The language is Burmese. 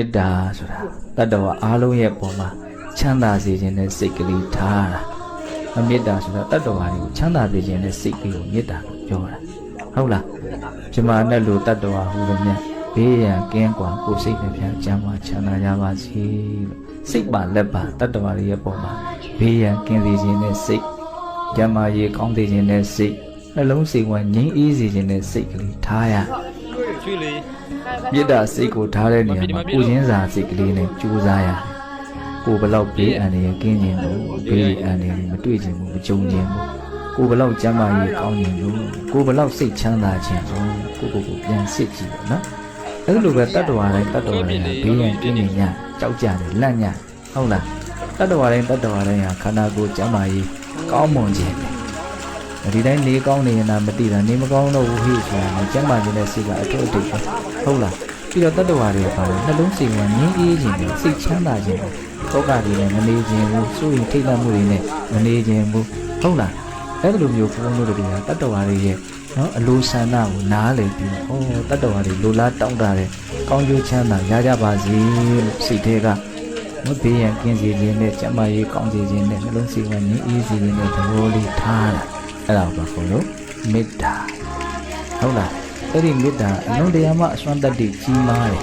မေတ္တာဆိုတာတတ္တဝါအားလုံးရဲ့ပုံမှာချမ်းသာစေခြင်းနဲ့စိတ်ကလေးထားတာမေတ္တာဆိုတာတတ္တဝါတွေကိုချမ်းသာစေခြင်းနဲ့စိတ်ကလေးကိုမေတ္တာလို့ပြောတာဟုတ်လားပြမနဲ့လူတတ္တဝါဟူသည်မြတ်ဘေးရန်ကင်းကွာကိုယ်စိတ်နဲ့ပြန်ကျမ်းမာချမ်းသာကြပါစေလို့စိတ်ပါလက်ပါတတ္တဝါတွေရဲ့ပုံမှာဘေးရန်ကင်းစေခြင်းနဲ့စိတ်ကျမ်းမာရေးကောင်းစေခြင်းနဲ့စိတ်နှလုံးစိတ်ဝမ်းငြိမ်းအေးစေခြင်းနဲ့စိတ်ကလေးထားရမေတ္တာစိတ်ကိုထားတဲ့နေရာမှာကိုချင်းစာစိတ်ကလေးနဲ့ကြိုးစားရတယ်ကိုဘလောက်ဘေးအန္တရာယ်ကင်းခြင်းလို့ဘေးအန္တရာယ်မတွေ့ခြင်းဘူးမကြုံခြင်းဘူးကိုဘလောက်ကျမ်းမာရေးကောင်းခြင်းလို့ကိုဘလောက်စိတ်ချမ်းသာခြင်းလို့ကိုပြန်စစ်ကြည့်တော့နော်အဲ့လိုပဲတတ္တဝါတိုင်းဘေးရန်ကင်းနေ냐ကြောက်ကြတယ်လန့်냐ဟုတ်လားတတ္တဝါတိုင်းဟာခန္ဓာကိုယ်ကျမ်းမာရေးကောင်းမွန်ခြင်းဒီတိုင်းနေကောင်းနေရင်မသိတာနေမကောင်းတော့ဘူးဟိဆိုတာကျမ်းမာခြင်းနဲ့စိတ်ကအထုပ်အထိပ်ဟုတ်လားပြီးတော့တတ္တဝါတွေပါတယ်နှလုံးစိတ်ဝင်ငြိမ်းအေးခြင်းနဲ့စိတ်ချမ်းသာခြင်းတောကတွေနဲ့မနေခြင်းဘူးစိုးရင်ထိတ်လန့်မှုတွေနဲ့မနေခြင်းဘူးဟုတ်လားအဲ့လိုမျိုးဘုန်းတို့တွေကတတ္တဝါတွေရဲ့နော်အလိုဆန္ဒကိုနားလည်ပြီးဟောတတ္တဝါတွေလိုလားတောင်းတတဲ့ကောင်းကျိုးချမ်းသာရကြပါစေလို့စိတ်ထဲကမဘေးရန်ကင်းစေခြင်းနဲ့ကျမ်းမာရေးကောင်းစေခြင်းနဲ့နှလုံးစိတ်ဝင်ငြိမ်းအေးစေခြင်းနဲ့သဘောလေးထားတာအဲ့ဒါကိုခေါ်လို့မေတ္တာဟုတ်လားအဲ့ဒီမေတ္တာအလုံးတရားမှအစွမ်းတတ္တိကြီးမားတယ်